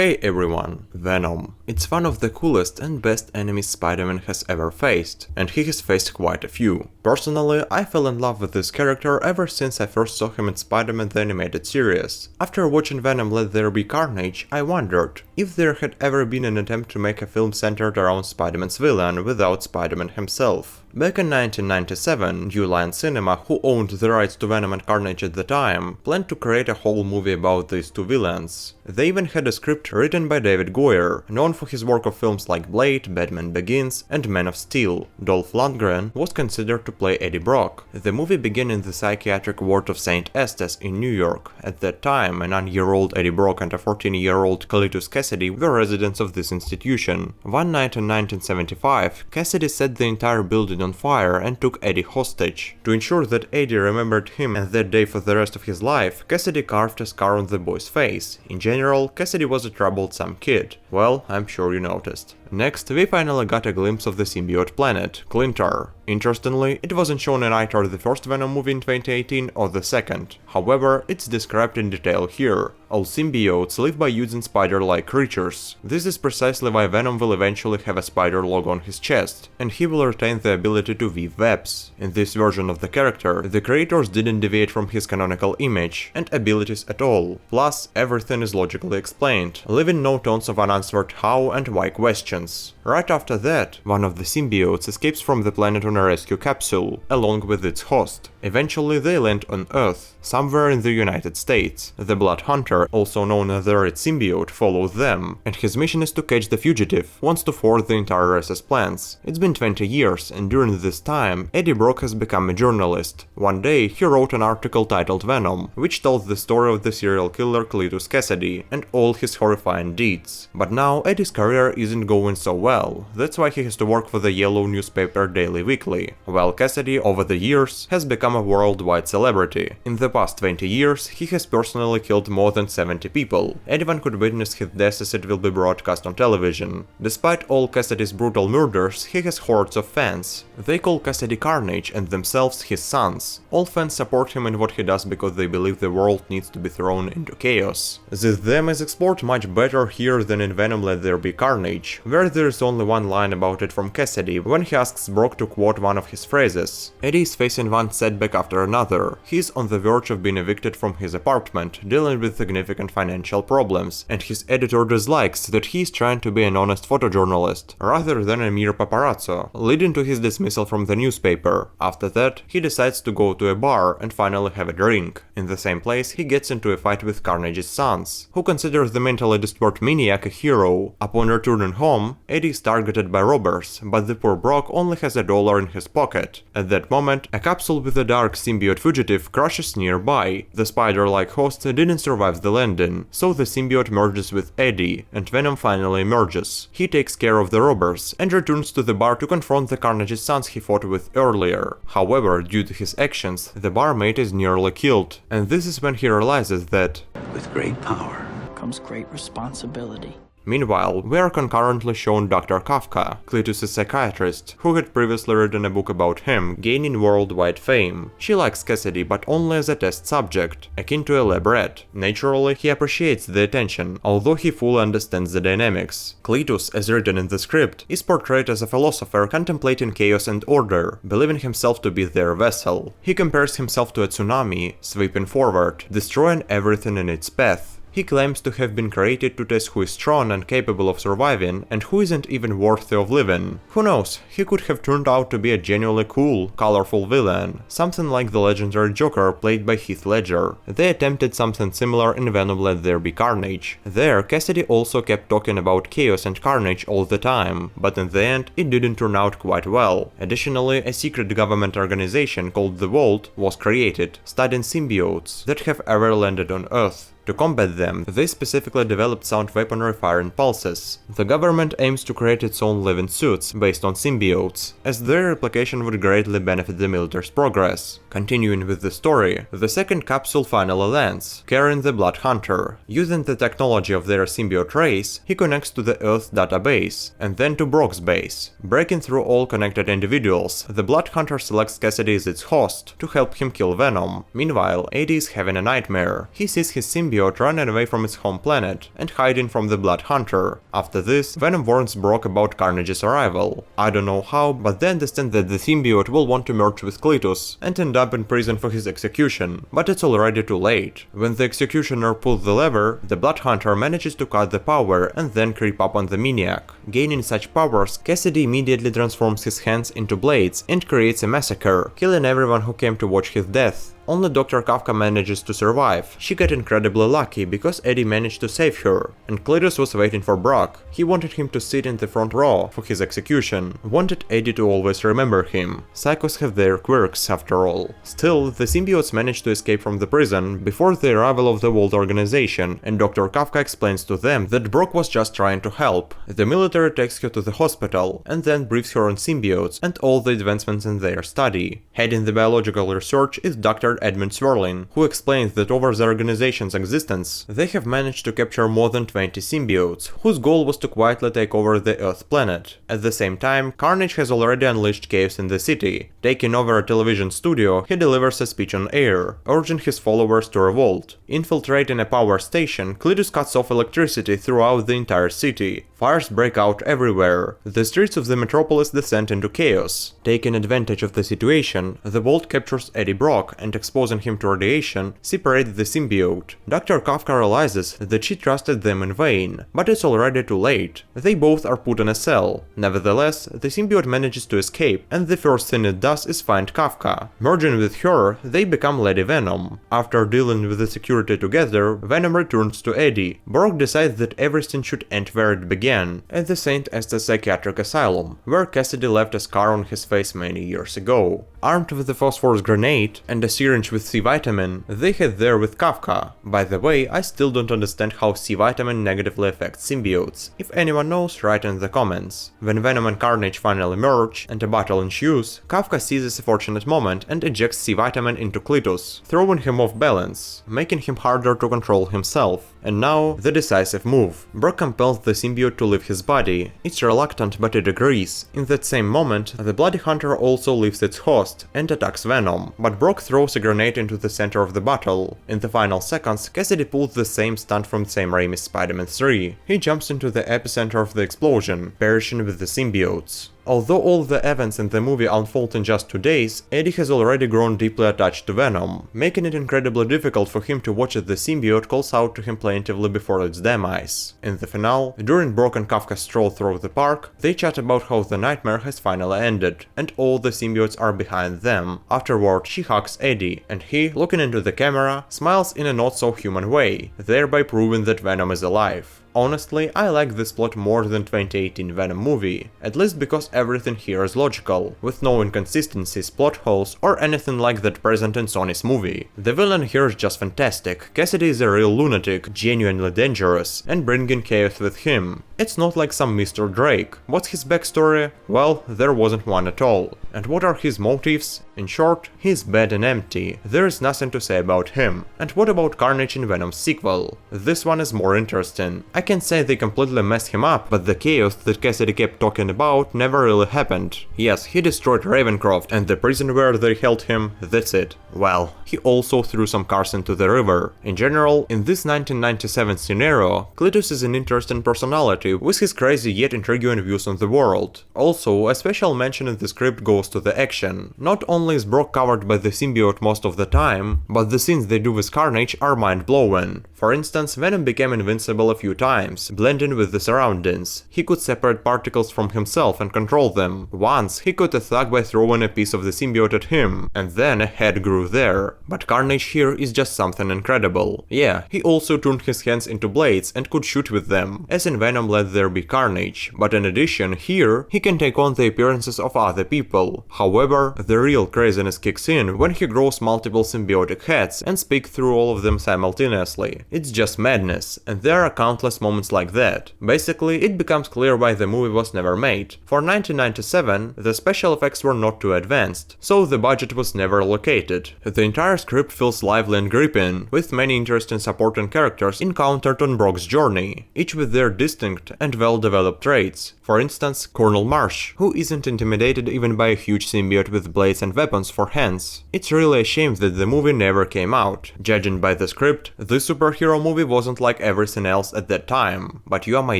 Hey everyone, Venom. It's one of the coolest and best enemies Spider-Man has ever faced, and he has faced quite a few. Personally, I fell in love with this character ever since I first saw him in Spider-Man the Animated Series. After watching Venom Let There Be Carnage, I wondered if there had ever been an attempt to make a film centered around Spider-Man's villain without Spider-Man himself. Back in 1997, New Line Cinema, who owned the rights to Venom and Carnage at the time, planned to create a whole movie about these two villains. They even had a script written by David Goyer, known for his work of films like Blade, Batman Begins, and Man of Steel. Dolph Lundgren was considered to play Eddie Brock. The movie began in the psychiatric ward of St. Estes in New York. At that time, a 9-year-old Eddie Brock and a 14-year-old Cletus Cassidy were residents of this institution. One night in 1975, Cassidy set the entire building on fire and took Eddie hostage. To ensure that Eddie remembered him and that day for the rest of his life, Cassidy carved a scar on the boy's face. In general, Cassidy was a troublesome kid. Well, I'm sure you noticed. Next, we finally got a glimpse of the symbiote planet, Clintar. Interestingly, it wasn't shown in either the first Venom movie in 2018 or the second. However, it's described in detail here. All symbiotes live by using spider-like creatures. This is precisely why Venom will eventually have a spider logo on his chest, and he will retain the ability to weave webs. In this version of the character, the creators didn't deviate from his canonical image and abilities at all. Plus, everything is logically explained, leaving no tones of unanswered how and why questions. Right after that, one of the symbiotes escapes from the planet on a rescue capsule, along with its host. Eventually they land on Earth, somewhere in the United States. The Blood Hunter, also known as the Red Symbiote, follows them, and his mission is to catch the fugitive, wants to thwart the entire race's plans. It's been 20 years, and during this time, Eddie Brock has become a journalist. One day, he wrote an article titled Venom, which tells the story of the serial killer Cletus Cassidy, and all his horrifying deeds. But now, Eddie's career isn't going so well, that's why he has to work for the yellow newspaper Daily Weekly, while Cassidy, over the years, has become a worldwide celebrity. In the past 20 years, he has personally killed more than 70 people. Anyone could witness his death as it will be broadcast on television. Despite all Cassidy's brutal murders, he has hordes of fans. They call Cassidy Carnage and themselves his sons. All fans support him in what he does because they believe the world needs to be thrown into chaos. This theme is explored much better here than in Venom Let There Be Carnage, where there is only one line about it from Cassidy when he asks Brock to quote one of his phrases. Eddie is facing one setback after another. He is on the verge of being evicted from his apartment, dealing with significant financial problems, and his editor dislikes that he is trying to be an honest photojournalist, rather than a mere paparazzo, leading to his dismissal from the newspaper. After that, he decides to go to a bar and finally have a drink. In the same place, he gets into a fight with Carnage's sons, who consider the mentally disturbed maniac a hero. Upon returning home, Eddie is targeted by robbers, but the poor Brock only has $1 in his pocket. At that moment, a capsule with a dark symbiote fugitive crashes nearby. The spider-like host didn't survive the landing, so the symbiote merges with Eddie, and Venom finally emerges. He takes care of the robbers, and returns to the bar to confront the Carnage's sons he fought with earlier. However, due to his actions, the barmaid is nearly killed, and this is when he realizes that with great power comes great responsibility. Meanwhile, we are concurrently shown Dr. Kafka, Cletus' psychiatrist, who had previously written a book about him, gaining worldwide fame. She likes Cassidy, but only as a test subject, akin to a lab rat. Naturally, he appreciates the attention, although he fully understands the dynamics. Cletus, as written in the script, is portrayed as a philosopher contemplating chaos and order, believing himself to be their vessel. He compares himself to a tsunami, sweeping forward, destroying everything in its path. He claims to have been created to test who is strong and capable of surviving, and who isn't even worthy of living. Who knows, he could have turned out to be a genuinely cool, colorful villain, something like the legendary Joker played by Heath Ledger. They attempted something similar in Venom Let There Be Carnage. There, Cassidy also kept talking about chaos and carnage all the time, but in the end, it didn't turn out quite well. Additionally, a secret government organization called the Vault was created, studying symbiotes that have ever landed on Earth. To combat them, they specifically developed sound weaponry firing pulses. The government aims to create its own living suits based on symbiotes, as their replication would greatly benefit the military's progress. Continuing with the story, the second capsule finally lands, carrying the Blood Hunter. Using the technology of their symbiote race, he connects to the Earth database, and then to Brock's base. Breaking through all connected individuals, the Blood Hunter selects Cassidy as its host to help him kill Venom. Meanwhile, Eddie is having a nightmare. He sees his symbiote symbiote running away from its home planet and hiding from the Blood Hunter. After this, Venom warns Brock about Carnage's arrival. I don't know how, but they understand that the symbiote will want to merge with Cletus and end up in prison for his execution, but it's already too late. When the executioner pulls the lever, the Blood Hunter manages to cut the power and then creep up on the maniac. Gaining such powers, Cassidy immediately transforms his hands into blades and creates a massacre, killing everyone who came to watch his death. Only Dr. Kafka manages to survive. She got incredibly lucky because Eddie managed to save her, and Cletus was waiting for Brock. He wanted him to sit in the front row for his execution, wanted Eddie to always remember him. Psychos have their quirks after all. Still, the symbiotes managed to escape from the prison before the arrival of the World Organization, and Dr. Kafka explains to them that Brock was just trying to help. The military takes her to the hospital, and then briefs her on symbiotes and all the advancements in their study. Heading the biological research is Dr. Edmund Swerlin, who explains that over the organization's existence, they have managed to capture more than 20 symbiotes, whose goal was to quietly take over the Earth planet. At the same time, Carnage has already unleashed chaos in the city. Taking over a television studio, he delivers a speech on air, urging his followers to revolt. Infiltrating a power station, Cletus cuts off electricity throughout the entire city. Fires break out everywhere. The streets of the metropolis descend into chaos. Taking advantage of the situation, the Vault captures Eddie Brock and exposing him to radiation, separates the symbiote. Dr. Kafka realizes that she trusted them in vain, but it's already too late. They both are put in a cell. Nevertheless, the symbiote manages to escape, and the first thing it does is find Kafka. Merging with her, they become Lady Venom. After dealing with the security together, Venom returns to Eddie. Brock decides that everything should end where it began, at the St. Esther's Psychiatric Asylum, where Cassidy left a scar on his face many years ago. Armed with a phosphorus grenade and a syringe with C-vitamin, they head there with Kafka. By the way, I still don't understand how C-vitamin negatively affects symbiotes. If anyone knows, write in the comments. When Venom and Carnage finally merge and a battle ensues, Kafka seizes a fortunate moment and ejects C-vitamin into Cletus, throwing him off balance, making him harder to control himself. And now, the decisive move. Brock compels the symbiote to leave his body. It's reluctant, but it agrees. In that same moment, the Bloody Hunter also leaves its host and attacks Venom, but Brock throws a grenade into the center of the battle. In the final seconds, Cassidy pulls the same stunt from Sam Raimi's Spider-Man 3. He jumps into the epicenter of the explosion, perishing with the symbiotes. Although all the events in the movie unfold in just 2 days, Eddie has already grown deeply attached to Venom, making it incredibly difficult for him to watch as the symbiote calls out to him plaintively before its demise. In the finale, during Brock and Kafka's stroll through the park, they chat about how the nightmare has finally ended, and all the symbiotes are behind them. Afterward, she hugs Eddie, and he, looking into the camera, smiles in a not-so-human way, thereby proving that Venom is alive. Honestly, I like this plot more than 2018 Venom movie, at least because everything here is logical, with no inconsistencies, plot holes, or anything like that present in Sony's movie. The villain here is just fantastic. Cassidy is a real lunatic, genuinely dangerous, and bringing chaos with him. It's not like some Mr. Drake. What's his backstory? Well, there wasn't one at all. And what are his motives? In short, he's bad and empty. There is nothing to say about him. And what about Carnage in Venom's sequel? This one is more interesting. I can't say they completely messed him up, but the chaos that Cassidy kept talking about never really happened. Yes, he destroyed Ravencroft and the prison where they held him, that's it. Well, he also threw some cars into the river. In general, in this 1997 scenario, Cletus is an interesting personality with his crazy yet intriguing views on the world. Also, a special mention in the script goes to the action. Not only is Brock covered by the symbiote most of the time, but the scenes they do with Carnage are mind-blowing. For instance, Venom became invincible a few times, blending with the surroundings. He could separate particles from himself and control them. Once, he caught a thug by throwing a piece of the symbiote at him, and then a head grew there. But Carnage here is just something incredible. Yeah, he also turned his hands into blades and could shoot with them, as in Venom Let There Be Carnage, but in addition, here, he can take on the appearances of other people. However, the real craziness kicks in when he grows multiple symbiotic heads and speaks through all of them simultaneously. It's just madness, and there are countless moments like that. Basically, it becomes clear why the movie was never made. For 1997, the special effects were not too advanced, so the budget was never allocated. The entire script feels lively and gripping, with many interesting supporting characters encountered on Brock's journey, each with their distinct instinct and well-developed traits. For instance, Colonel Marsh, who isn't intimidated even by a huge symbiote with blades and weapons for hands. It's really a shame that the movie never came out. Judging by the script, this superhero movie wasn't like everything else at that time. But you, my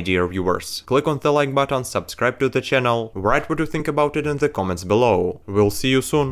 dear viewers, click on the like button, subscribe to the channel, write what you think about it in the comments below. We'll see you soon.